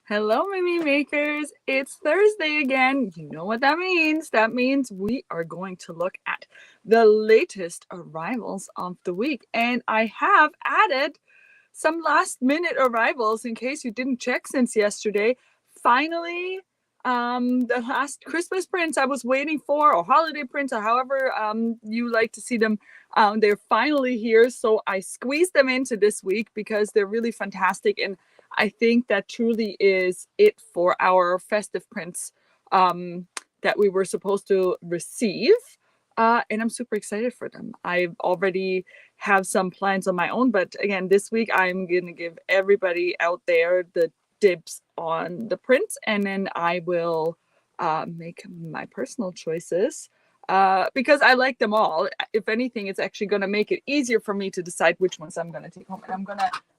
Hello, Mimi Makers. It's Thursday again. You know what that means. That means we are going to look at the latest arrivals of the week. And I have added some last minute arrivals in case you didn't check since yesterday. Finally, the last Christmas prints I was waiting for, or holiday prints, or however you like to see them, they're finally here. So I squeezed them into this week because they're really fantastic. And I think that truly is it for our festive prints that we were supposed to receive. And I'm super excited for them. I already have some plans on my own, but again, this week I'm going to give everybody out there the dibs on the prints, and then I will make my personal choices because I like them all. If anything, it's actually going to make it easier for me to decide which ones I'm going to take home. And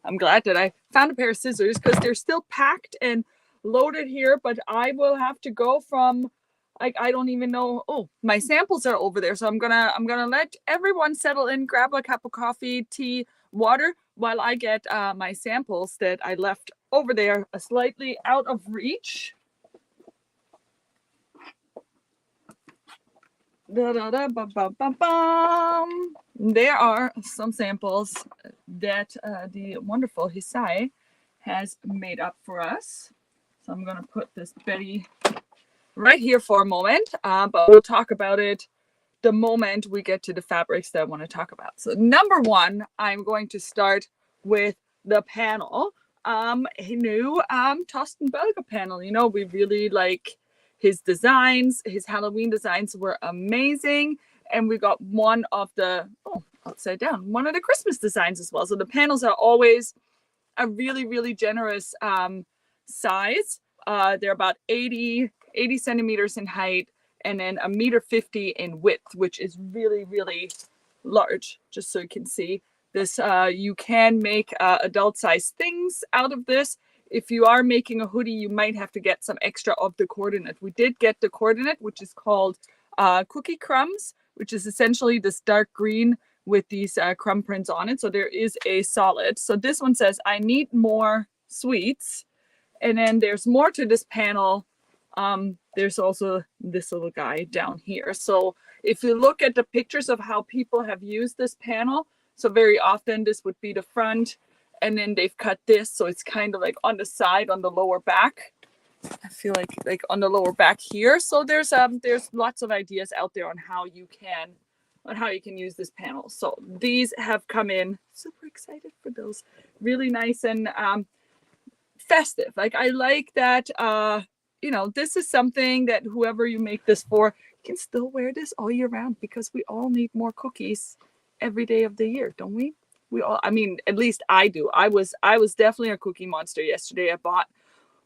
I'm glad that I found a pair of scissors because they're still packed and loaded here, but I will have to go from I don't even know. Oh, my samples are over there. So I'm gonna let everyone settle in, grab a cup of coffee, tea, water, while I get my samples that I left over there slightly out of reach. There are some samples that the wonderful Hisai has made up for us. So I'm gonna put this Betty right here for a moment, but we'll talk about it the moment we get to the fabrics that I want to talk about. So number one, I'm going to start with the panel. A new Tostan Belga panel. You know, we really like his designs. His Halloween designs were amazing. And we got one of the, upside down, one of the Christmas designs as well. So the panels are always a really, really generous size. They're about 80 centimeters in height and then 1.50 meters in width, which is really, really large, just so you can see. This, you can make adult size things out of this. If you are making a hoodie, you might have to get some extra of the coordinate. We did get the coordinate, which is called Cookie Crumbs, which is essentially this dark green with these crumb prints on it. So there is a solid. So this one says, I need more sweets. And then there's more to this panel. There's also this little guy down here. So if you look at the pictures of how people have used this panel, so very often this would be the front, and then they've cut this, so it's kind of like on the side, on the lower back. I feel like on the lower back here. So there's lots of ideas out there on how you can use this panel. So these have come in. Super excited for those. Really nice and festive. Like I like that this is something that whoever you make this for, you can still wear this all year round because we all need more cookies every day of the year, don't we? We all, I mean, at least I do. I was definitely a cookie monster yesterday. I bought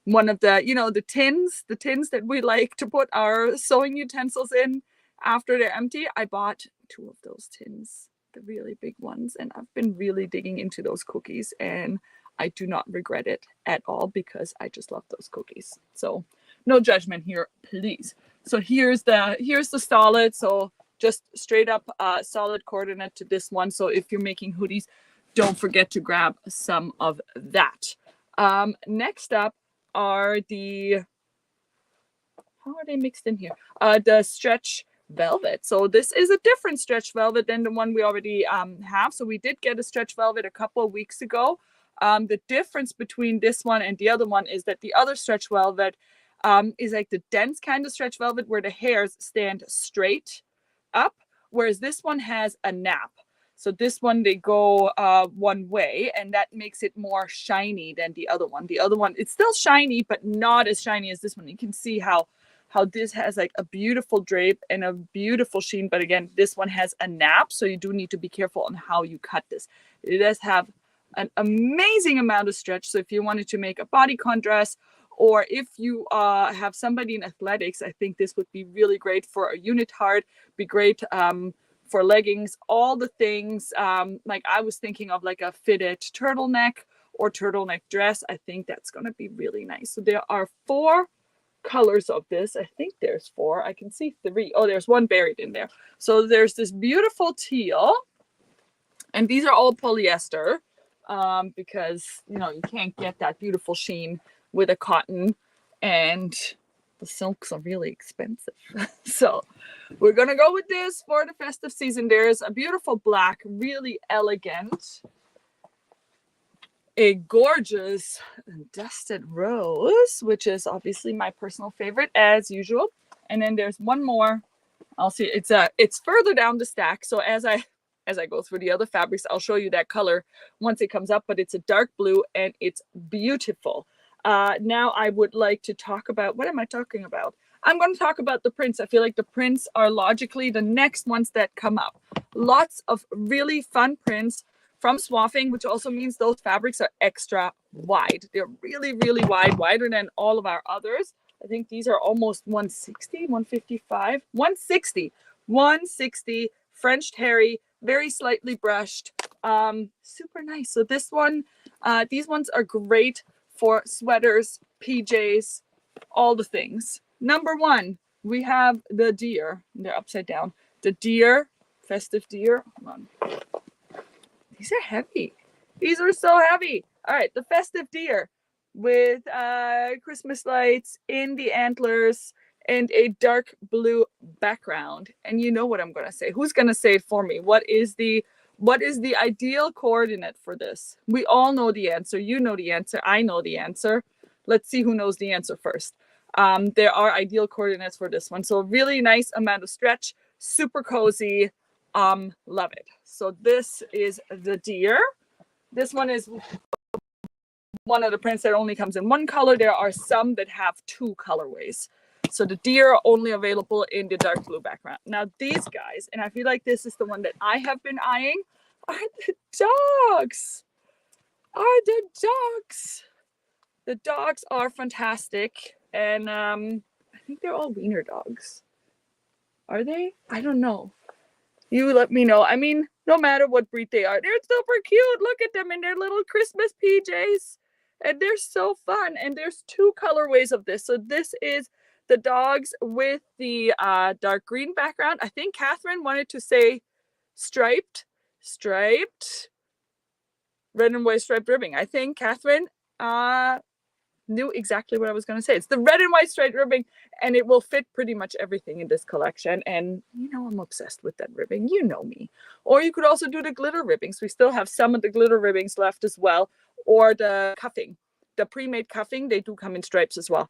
one of the, the tins that we like to put our sewing utensils in after they're empty. I bought 2 of those tins, the really big ones, and I've been really digging into those cookies, and I do not regret it at all because I just love those cookies. So no judgment here, please. So here's the solid. So just straight up solid coordinate to this one. So if you're making hoodies, don't forget to grab some of that. Next up are how are they mixed in here? The stretch velvet. So this is a different stretch velvet than the one we already have. So we did get a stretch velvet a couple of weeks ago. The difference between this one and the other one is that the other stretch velvet is like the dense kind of stretch velvet where the hairs stand straight up, whereas this one has a nap. So this one, they go one way, and that makes it more shiny than the other one. The other one, it's still shiny, but not as shiny as this one. You can see how this has like a beautiful drape and a beautiful sheen. But again, this one has a nap, so you do need to be careful on how you cut this. It does have an amazing amount of stretch. So if you wanted to make a bodycon dress, or if you have somebody in athletics, I think this would be really great for a unitard, be great for leggings, all the things. Like I was thinking of like a fitted turtleneck or turtleneck dress. I think that's going to be really nice. So there are 4 colors of this. I think there's 4. I can see 3. Oh, there's one buried in there. So there's this beautiful teal, and these are all polyester because you can't get that beautiful sheen with a cotton, and the silks are really expensive. So we're gonna go with this for the festive season. There's a beautiful black, really elegant, a gorgeous dusted rose, which is obviously my personal favorite as usual. And then there's one more. I'll see, it's further down the stack. So as I go through the other fabrics, I'll show you that color once it comes up, but it's a dark blue and it's beautiful. Now I would like to talk about, what am I talking about? I'm going to talk about the prints. I feel like the prints are logically the next ones that come up. Lots of really fun prints from swathing, which also means those fabrics are extra wide. They're really, really wide, wider than all of our others. I think these are almost 160, 155, 160, 160 French terry, very slightly brushed, super nice. So this one, these ones are great for sweaters, PJs, all the things. Number one, we have the deer. They're upside down. The deer, festive deer. Hold on. These are heavy. These are so heavy. All right, the festive deer with Christmas lights in the antlers and a dark blue background. And you know what I'm going to say. Who's going to say it for me? What is the ideal coordinate for this? We all know the answer. You know the answer. I know the answer. Let's see who knows the answer first. There are ideal coordinates for this one. So really nice amount of stretch, super cozy. Love it. So this is the deer. This one is one of the prints that only comes in one color. There are some that have two colorways. So the deer are only available in the dark blue background. Now these guys, and I feel like this is the one that I have been eyeing, are the dogs. The dogs are fantastic. And I think they're all wiener dogs. Are they? I don't know. You let me know. I mean, no matter what breed they are, they're super cute. Look at them in their little Christmas PJs. And they're so fun. And there's two colorways of this. So this is the dogs with the dark green background. I think Catherine wanted to say striped, red and white striped ribbing. I think Catherine knew exactly what I was going to say. It's the red and white striped ribbing, and it will fit pretty much everything in this collection. And you know, I'm obsessed with that ribbing. You know me. Or you could also do the glitter ribbings. We still have some of the glitter ribbings left as well. Or the cuffing, the pre-made cuffing. They do come in stripes as well.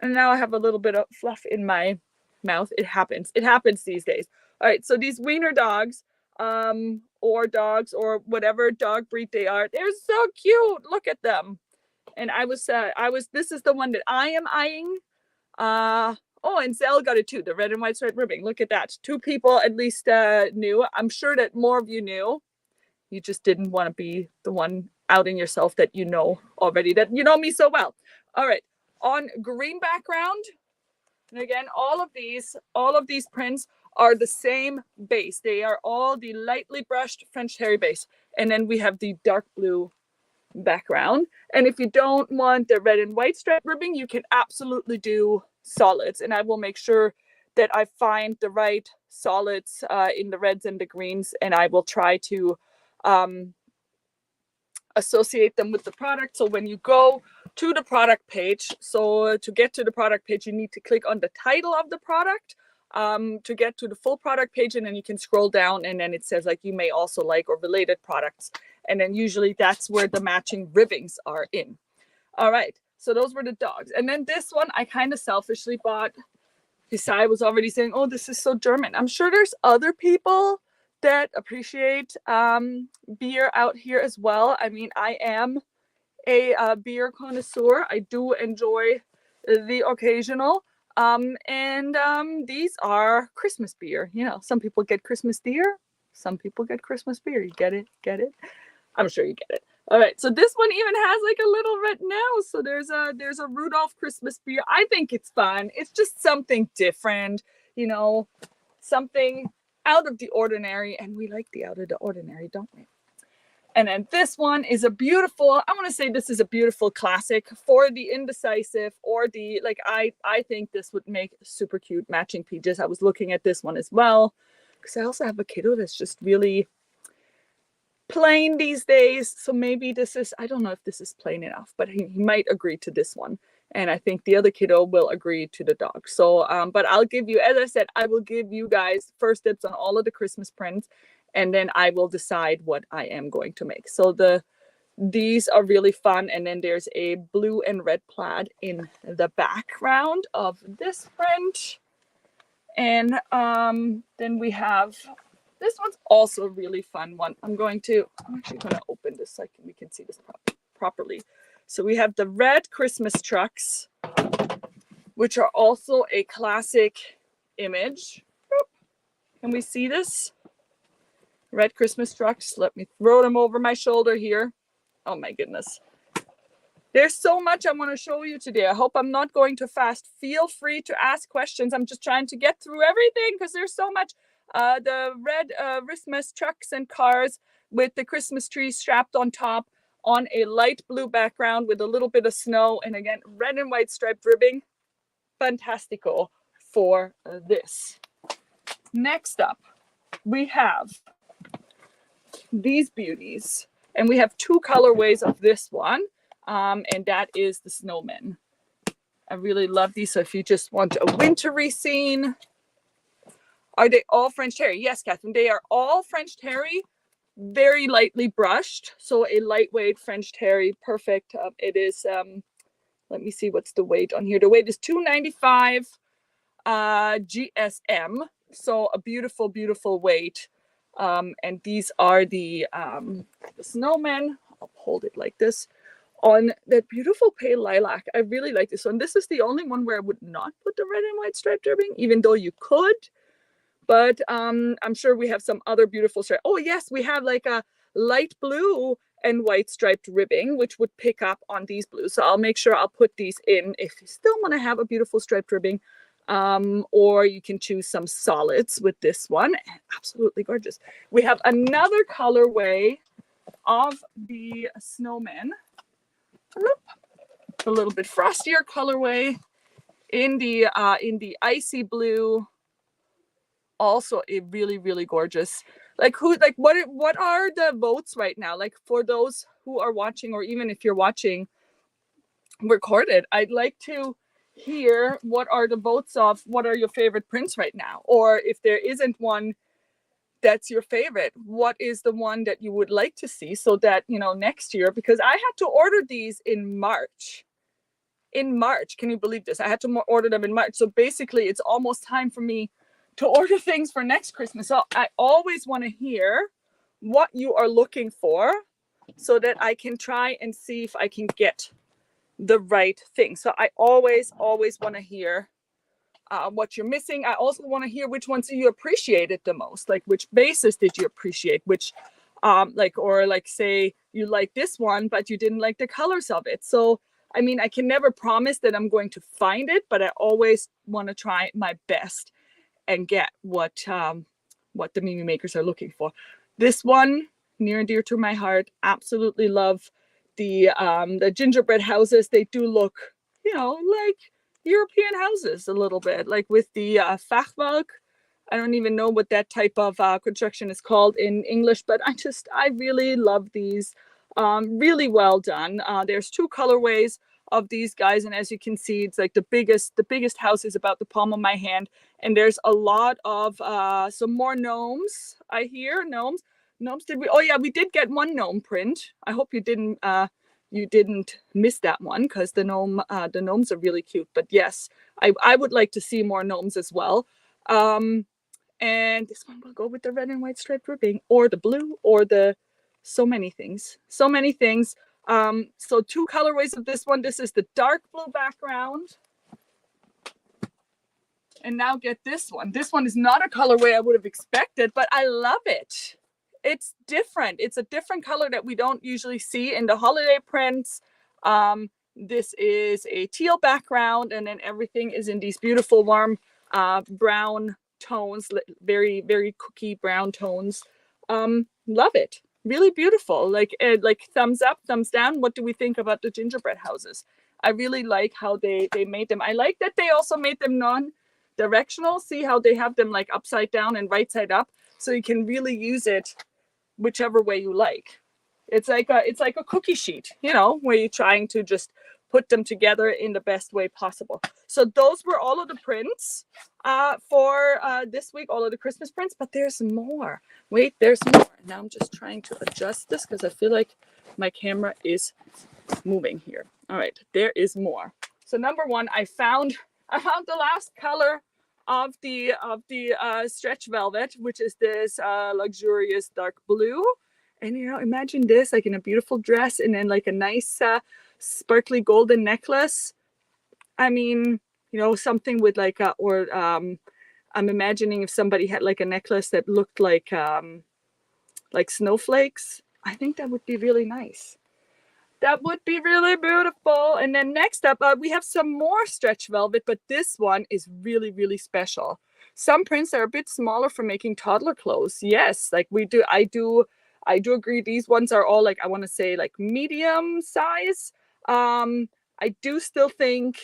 And now I have a little bit of fluff in my mouth. It happens. It happens these days. All right. So these wiener dogs, or dogs, or whatever dog breed they are, they're so cute. Look at them. And this is the one that I am eyeing. Oh, and Zell got it too, the red and white striped ribbing. Look at that. Two people at least knew. I'm sure that more of you knew. You just didn't want to be the one outing yourself that you know already, that you know me so well. All right. On green background, and again, all of these prints are the same base. They are all the lightly brushed French terry base. And then we have the dark blue background. And if you don't want the red and white striped ribbing, you can absolutely do solids. And I will make sure that I find the right solids in the reds and the greens. And I will try to associate them with the product. So when you go to the product page, so to get to the product page, you need to click on the title of the product to get to the full product page, and then you can scroll down, and then it says like you may also like or related products, and then usually that's where the matching ribbings are in. All right, so those were the dogs. And then this one I kind of selfishly bought. Hisai was already saying, oh, this is so German. I'm sure there's other people that appreciate beer out here as well. I mean, I am a beer connoisseur. I do enjoy the occasional. These are Christmas beer. You know, some people get Christmas deer. Some people get Christmas beer. You get it? Get it? I'm sure you get it. All right. So this one even has like a little red nose. So there's a Rudolph Christmas beer. I think it's fun. It's just something different, you know, something out of the ordinary, and we like the out of the ordinary, don't we? And then this one is a beautiful, I want to say this is a beautiful classic for the indecisive, or the, like, I think this would make super cute matching PJs. I was looking at this one as well, because I also have a kiddo that's just really, plain these days. So maybe this is, I don't know if this is plain enough, but he might agree to this one. And I think the other kiddo will agree to the dog. So, but I'll give you, as I said, I will give you guys first dibs on all of the Christmas prints, and then I will decide what I am going to make. So these are really fun. And then there's a blue and red plaid in the background of this print. And then we have, this one's also a really fun one. I'm actually going to open this so we can see this properly. So we have the red Christmas trucks, which are also a classic image. Can we see this? Red Christmas trucks. Let me throw them over my shoulder here. Oh my goodness. There's so much I want to show you today. I hope I'm not going too fast. Feel free to ask questions. I'm just trying to get through everything because there's so much. The red Christmas trucks and cars with the Christmas tree strapped on top on a light blue background with a little bit of snow. And again, red and white striped ribbing. Fantastico for this. Next up, we have these beauties. And we have two colorways of this one. And that is the snowman. I really love these. So if you just want a wintry scene, are they all French terry? Yes, Catherine, they are all French terry, very lightly brushed. So a lightweight French terry, perfect. It is, let me see what's the weight on here. The weight is 295 GSM. So a beautiful, beautiful weight. And these are the snowmen. I'll hold it like this. On that beautiful pale lilac. I really like this one. This is the only one where I would not put the red and white striped ribbing, even though you could. But I'm sure we have some other beautiful stripes. Oh yes, we have like a light blue and white striped ribbing, which would pick up on these blues. So I'll make sure I'll put these in if you still want to have a beautiful striped ribbing. Or you can choose some solids with this one. Absolutely gorgeous. We have another colorway of the snowman. A little bit frostier colorway in the icy blue. Also a really, really gorgeous. What are the votes right now? Like for those who are watching, or even if you're watching recorded, I'd like to hear what are the votes of what are your favorite prints right now, or if there isn't one that's your favorite, what is the one that you would like to see, so that next year, because I had to order these in March. Can you believe this? I had to order them in March. So basically it's almost time for me to order things for next Christmas. So I always want to hear what you are looking for so that I can try and see if I can get the right thing. So I always want to hear what you're missing. I also want to hear which ones you appreciated the most. Like which bases did you appreciate? Which say you like this one, but you didn't like the colors of it. So, I mean, I can never promise that I'm going to find it, but I always want to try my best and get what the Mimi makers are looking for. This one, near and dear to my heart. Absolutely love the gingerbread houses. They do look, like European houses a little bit, like with the Fachwerk. I don't even know what that type of construction is called in English, but I really love these. Really well done. There's two colorways of these guys, and as you can see, it's like the biggest house is about the palm of my hand, and there's a lot of some more gnomes. I hear gnomes. Did we? Oh yeah, we did get one gnome print. I hope you didn't miss that one, because the gnomes are really cute. But yes, I would like to see more gnomes as well. And this one will go with the red and white striped ribbing, or the blue, or the so many things. So two colorways of this one. This is the dark blue background. And now get this one. This one is not a colorway I would have expected, but I love it. It's different. It's a different color that we don't usually see in the holiday prints. This is a teal background, and then everything is in these beautiful warm brown tones, very, very cookie brown tones. Love it. Really beautiful. Like thumbs up, thumbs down. What do we think about the gingerbread houses? I really like how they made them. I like that they also made them non-directional. See how they have them like upside down and right side up, so you can really use it whichever way you like. It's like a cookie sheet, you know, where you're trying to just put them together in the best way possible. So those were all of the prints for this week, all of the Christmas prints, but there's more. Wait, there's more. Now I'm just trying to adjust this because I feel like my camera is moving here. All right, there is more. So number one, I found the last color of the stretch velvet, which is this luxurious dark blue. And you know, imagine this like in a beautiful dress, and then like a nice sparkly golden necklace. I mean, you know, something with like I'm imagining if somebody had like a necklace that looked like snowflakes. I think that would be really nice. That would be really beautiful. And then next up, we have some more stretch velvet, but this one is really, really special. Some prints are a bit smaller for making toddler clothes. Yes, like I do agree. These ones are all like, I want to say like medium size. I do still think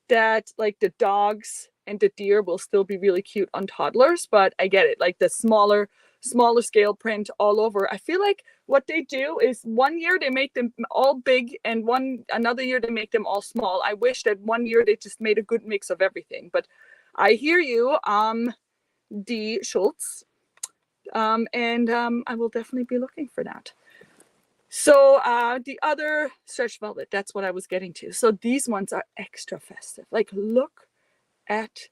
that like the dogs and the deer will still be really cute on toddlers, but I get it. Like the smaller scale print all over. I feel like what they do is one year they make them all big and another year they make them all small. I wish that one year they just made a good mix of everything, but I hear you, D. Schultz, and I will definitely be looking for that. So the other stretch velvet, that's what I was getting to. So these ones are extra festive. Like, look at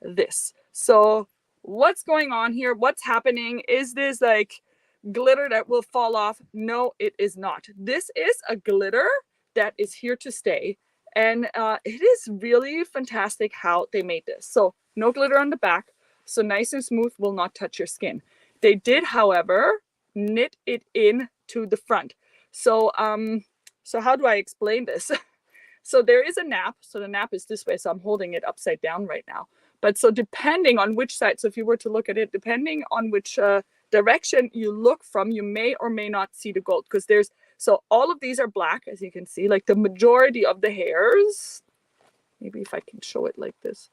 this. So what's going on here? What's happening? Is this like glitter that will fall off? No, it is not. This is a glitter that is here to stay. And it is really fantastic how they made this. So no glitter on the back. So nice and smooth, will not touch your skin. They did, however, knit it in to the front. So so how do I explain this? So there is a nap. So the nap is this way. So I'm holding it upside down right now. But so depending on which side, so if you were to look at it, depending on which direction you look from, you may or may not see the gold, because so all of these are black, as you can see, like the majority of the hairs. Maybe if I can show it like this.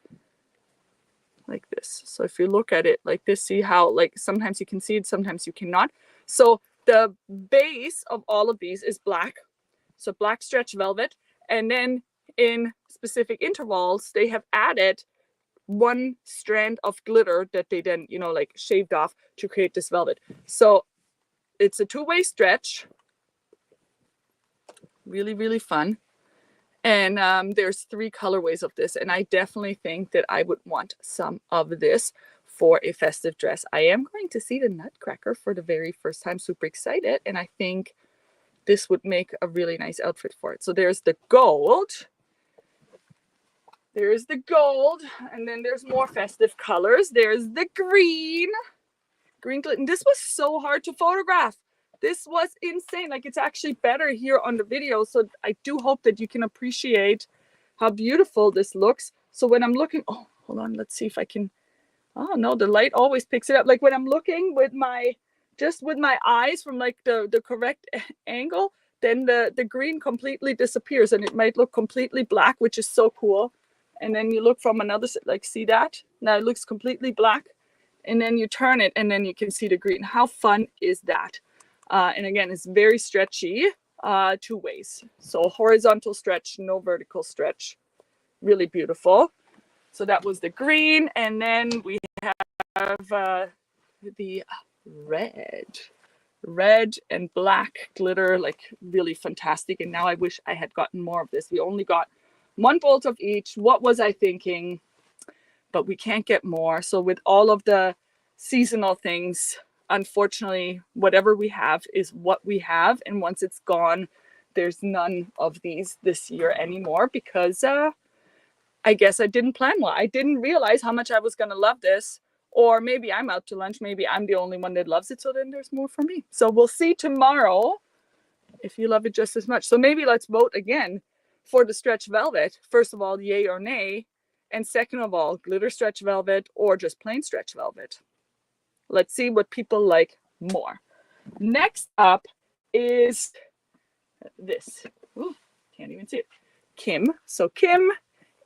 Like this. So if you look at it like this, see how like sometimes you can see it, sometimes you cannot. So the base of all of these is black. So black stretch velvet. And then in specific intervals, they have added one strand of glitter that they then, you know, like shaved off to create this velvet. So it's a two-way stretch. Really, really fun. And there's 3 colorways of this. And I definitely think that I would want some of this for a festive dress. I am going to see the Nutcracker for the very first time. Super excited. And I think this would make a really nice outfit for it. So there's the gold. There's the gold. And then there's more festive colors. There's the green. Green glitter. And this was so hard to photograph. This was insane. Like, it's actually better here on the video. So I do hope that you can appreciate how beautiful this looks. So when I'm looking, oh, hold on. Let's see if I can. Oh, no, the light always picks it up. Like when I'm looking with my eyes from like the correct angle, then the green completely disappears and it might look completely black, which is so cool. And then you look from another, like, see that? Now it looks completely black. And then you turn it and then you can see the green. How fun is that? And again, it's very stretchy, 2 ways. So horizontal stretch, no vertical stretch. Really beautiful. So that was the green. And then we have the red and black glitter, like really fantastic. And now I wish I had gotten more of this. We only got 1 bolt of each. What was I thinking? But we can't get more. So with all of the seasonal things, unfortunately, whatever we have is what we have. And once it's gone, there's none of these this year anymore because I guess I didn't plan well. I didn't realize how much I was going to love this. Or maybe I'm out to lunch. Maybe I'm the only one that loves it. So then there's more for me. So we'll see tomorrow if you love it just as much. So maybe let's vote again for the stretch velvet. First of all, yay or nay. And second of all, glitter stretch velvet or just plain stretch velvet. Let's see what people like more. Next up is this. Ooh, can't even see it. Kim. So Kim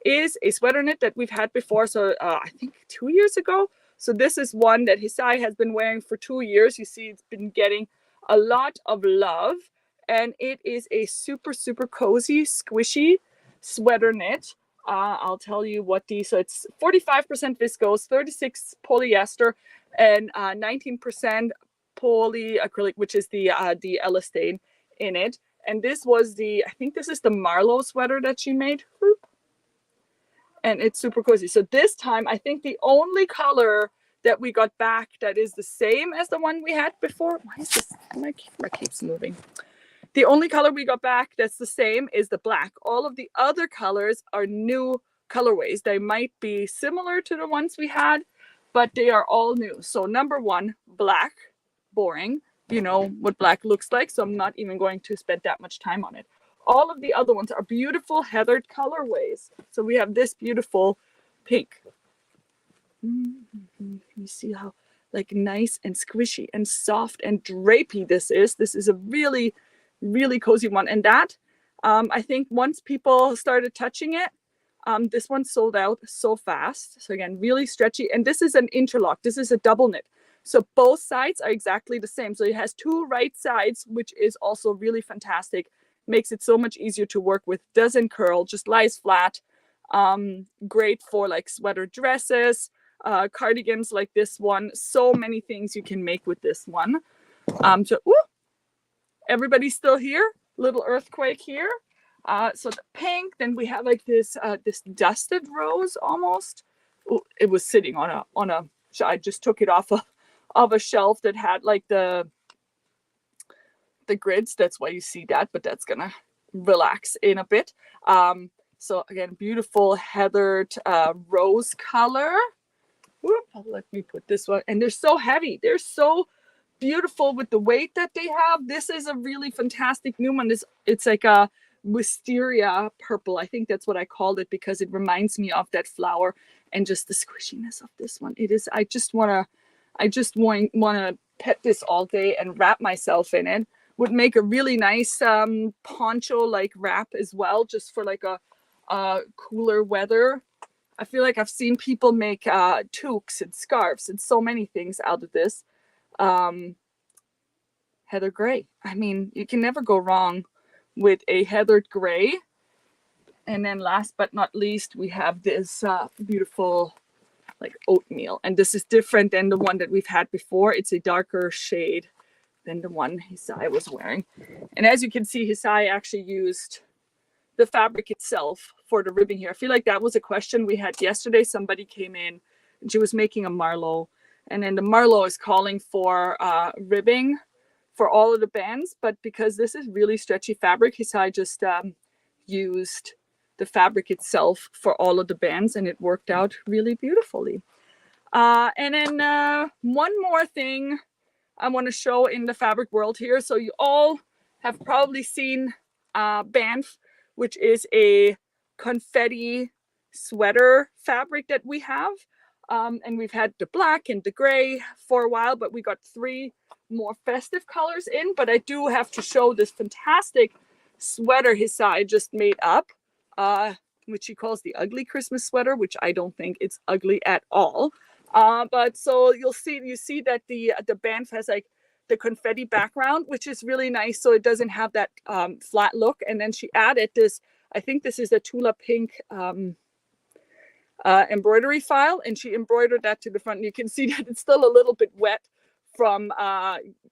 is a sweater knit that we've had before. So I think 2 years ago, So this is one that Hisai has been wearing for 2 years. You see, it's been getting a lot of love, and it is a super, super cozy, squishy sweater knit. I'll tell you what these, so it's 45% viscose, 36 polyester, and 19% polyacrylic, which is the elastane in it. And this was I think this is the Marlowe sweater that she made. And it's super cozy. So this time, I think the only color that we got back that is the same as the one we had before. Why is this? My camera keeps moving. The only color we got back that's the same is the black. All of the other colors are new colorways. They might be similar to the ones we had, but they are all new. So number one, black, boring. You know what black looks like, so I'm not even going to spend that much time on it. All of the other ones are beautiful heathered colorways. So we have this beautiful pink. You see how like nice and squishy and soft and drapey this is. This is a really, really cozy one. And that, I think once people started touching it, this one sold out so fast. So again, really stretchy. And this is an interlock. This is a double knit. So both sides are exactly the same. So it has two right sides, which is also really fantastic. Makes it so much easier to work with. Doesn't curl, just lies flat. Great for like sweater dresses, cardigans like this one. So many things you can make with this one. Everybody's still here. Little earthquake here. So the pink. Then we have like this this dusted rose almost. Ooh, it was sitting on a. I just took it off of a shelf that had like the grids. That's why you see that, but that's gonna relax in a bit. So again, beautiful heathered rose color. Whoop, let me put this one. And they're so heavy. They're so beautiful with the weight that they have. This is a really fantastic new one. It's like a wisteria purple. I think that's what I called it because it reminds me of that flower and just the squishiness of this one. It is. I just want to pet this all day and wrap myself in it. Would make a really nice poncho like wrap as well, just for like a cooler weather. I feel like I've seen people make toques and scarves and so many things out of this. Heather gray. I mean, you can never go wrong with a heathered gray. And then last but not least, we have this beautiful like oatmeal. And this is different than the one that we've had before. It's a darker shade than the one Hisai was wearing. And as you can see, Hisai actually used the fabric itself for the ribbing here. I feel like that was a question we had yesterday. Somebody came in and she was making a Marlowe. And then the Marlowe is calling for ribbing for all of the bands. But because this is really stretchy fabric, Hisai just used the fabric itself for all of the bands. And it worked out really beautifully. And then one more thing I want to show in the fabric world here. So you all have probably seen Banff, which is a confetti sweater fabric that we have. And we've had the black and the gray for a while, but we got 3 more festive colors in. But I do have to show this fantastic sweater Hisai just made up, which he calls the ugly Christmas sweater, which I don't think it's ugly at all. But so you see that the Banff has like the confetti background, which is really nice. So it doesn't have that flat look. And then she added this, I think this is a Tula pink embroidery file. And she embroidered that to the front. And you can see that it's still a little bit wet from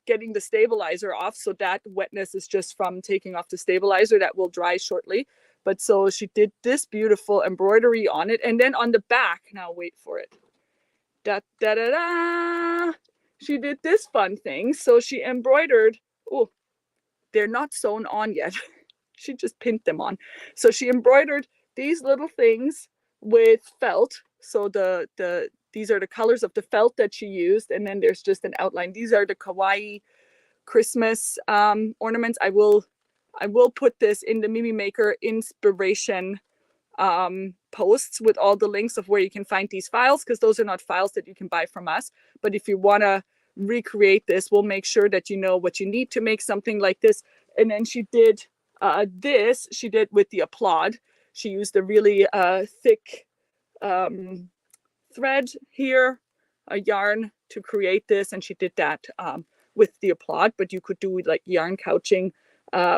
getting the stabilizer off. So that wetness is just from taking off the stabilizer. That will dry shortly. But so she did this beautiful embroidery on it. And then on the back, now wait for it. Da, da, da, da. She did this fun thing. So she embroidered. Oh, they're not sewn on yet. She just pinned them on. So she embroidered these little things with felt. So these are the colors of the felt that she used. And then there's just an outline. These are the kawaii Christmas ornaments. I will put this in the Mimi Maker inspiration posts with all the links of where you can find these files, because those are not files that you can buy from us. But if you want to recreate this, we'll make sure that you know what you need to make something like this. And then she did this. She did with the applaud. She used a really thick thread here a yarn to create this, and she did that with the applaud, but you could do like yarn couching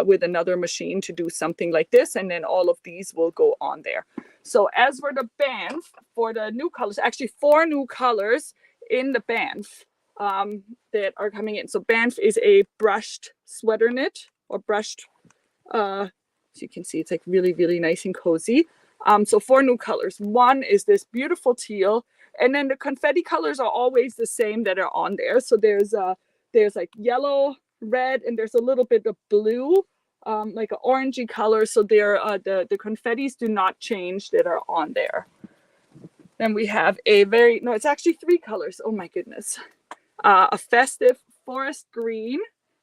with another machine to do something like this, and then all of these will go on there. So as for the band, for the new colors, actually 4 new colors in the Banff that are coming in. So Banff is a brushed sweater knit, or brushed, so you can see it's like really, really nice and cozy. So 4 new colors. One is this beautiful teal, and then the confetti colors are always the same that are on there. So there's like yellow, red, and there's a little bit of blue, like an orangey color. So there, the confettis do not change that are on there. Then we have it's actually 3 colors. Oh my goodness. A festive forest green,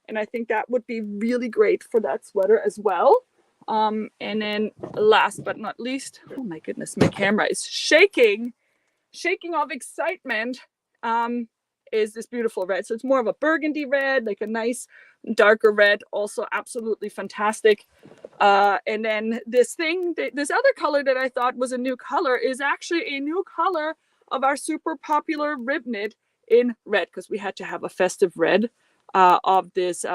and I think that would be really great for that sweater as well. And then last but not least, oh my goodness, my camera is shaking of excitement, is this beautiful red. So it's more of a burgundy red, like a nice darker red, also absolutely fantastic. And then this other color that I thought was a new color is actually a new color of our super popular rib knit in red, because we had to have a festive red of this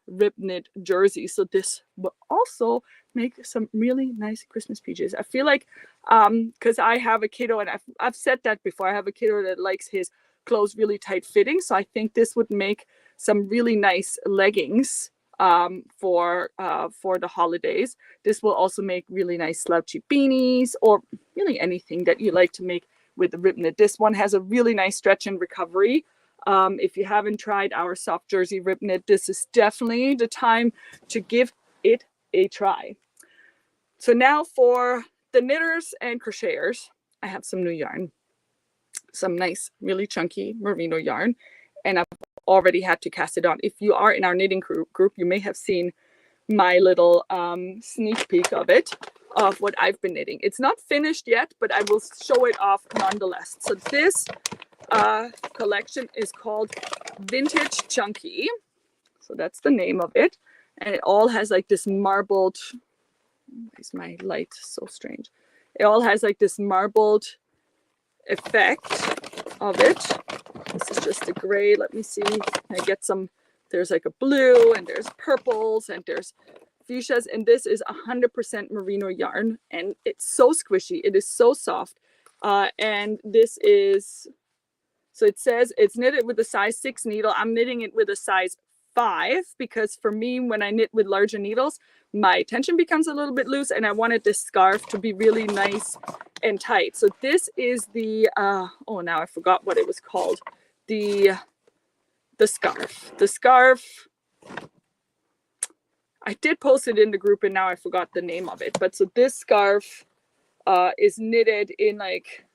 rib knit jersey. So this will also make some really nice Christmas PJs. I feel like, because I have a kiddo, and I've said that before, I have a kiddo that likes his clothes really tight fitting. So I think this would make some really nice leggings for the holidays. This will also make really nice slouchy beanies, or really anything that you like to make with the rib knit. This one has a really nice stretch and recovery. If you haven't tried our soft jersey rib knit, this is definitely the time to give it a try. So now for the knitters and crocheters, I have some new yarn, some nice, really chunky merino yarn, and I've already had to cast it on. If you are in our knitting group, you may have seen my little sneak peek of what I've been knitting. It's not finished yet, but I will show it off nonetheless. So this collection is called Vintage Chunky. So that's the name of it. And it all has like this marbled, why is my light so strange? It all has like this marbled effect of it. This is just a gray. Let me see. I get some, there's like a blue, and there's purples, and there's fuchsias, and this is 100% merino yarn, and it's so squishy. It is so soft. And this is, so it says it's knitted with a size 6 needle. I'm knitting it with a size 5, because for me, when I knit with larger needles, my tension becomes a little bit loose, and I wanted this scarf to be really nice and tight. So this is the, oh, now I forgot what it was called. The scarf. The scarf, I did post it in the group, and now I forgot the name of it. But so this scarf is knitted in like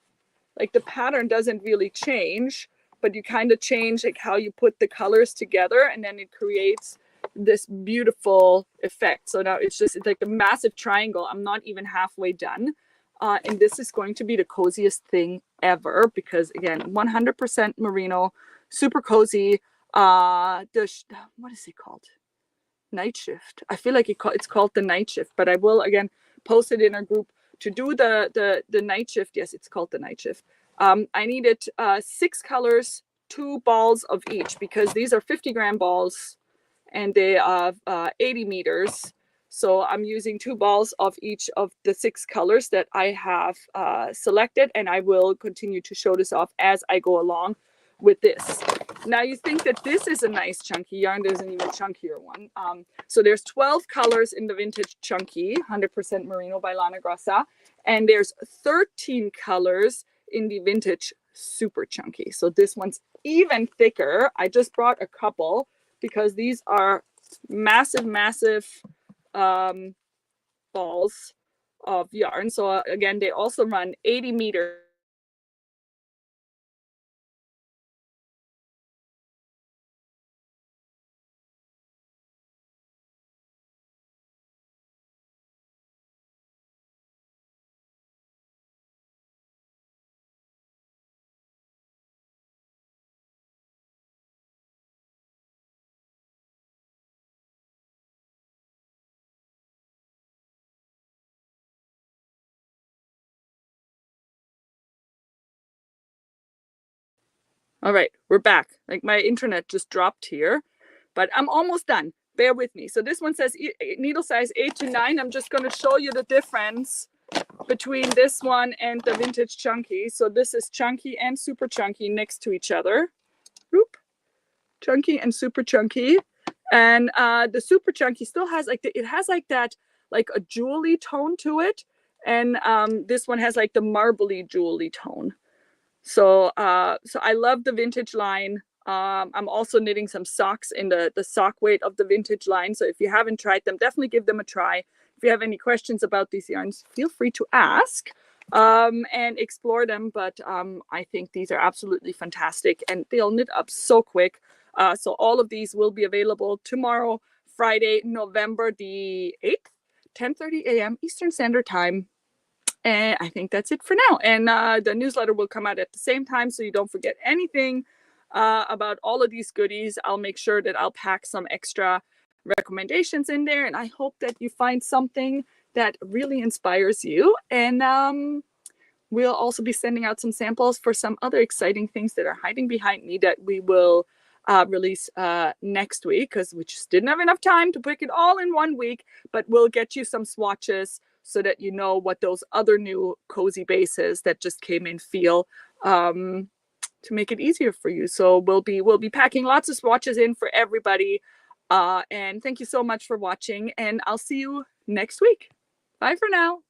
the pattern doesn't really change, but you kind of change like how you put the colors together, and then it creates this beautiful effect. So now it's like a massive triangle. I'm not even halfway done. And this is going to be the coziest thing ever, because again, 100% merino, super cozy. What is it called? Night shift. I feel like it's called the night shift, but I will again post it in our group to do the night shift. Yes, it's called the night shift. I needed 6 colors, 2 balls of each, because these are 50-gram balls, and they are 80 meters. So I'm using 2 balls of each of the 6 colors that I have selected, and I will continue to show this off as I go along with this. Now you think that this is a nice chunky yarn. There's an even chunkier one. So there's 12 colors in the Vintage Chunky, 100% merino by Lana Grossa, and there's 13 colors in the Vintage Super Chunky. So this one's even thicker. I just brought a couple, because these are massive balls of yarn. So again, they also run 80 meters. All right, we're back. Like my internet just dropped here, but I'm almost done. Bear with me. So this one says needle size 8 to 9. I'm just going to show you the difference between this one and the vintage chunky. So this is chunky and super chunky next to each other. Oop. Chunky and super chunky. And the super chunky still has like it has like that, like a jewelry tone to it. And this one has like the marbly jewelry tone. So so I love the vintage line. I'm also knitting some socks in the sock weight of the vintage line. So if you haven't tried them, definitely give them a try. If you have any questions about these yarns, feel free to ask and explore them. But I think these are absolutely fantastic and they'll knit up so quick. So all of these will be available tomorrow, Friday, November the 8th, 10:30 a.m. Eastern Standard Time. And I think that's it for now. And the newsletter will come out at the same time, so you don't forget anything about all of these goodies. I'll make sure that I'll pack some extra recommendations in there. And I hope that you find something that really inspires you. And we'll also be sending out some samples for some other exciting things that are hiding behind me that we will release next week, because we just didn't have enough time to pick it all in 1 week. But we'll get you some swatches so that you know what those other new cozy bases that just came in feel, to make it easier for you. So we'll be packing lots of swatches in for everybody. And thank you so much for watching, and I'll see you next week. Bye for now.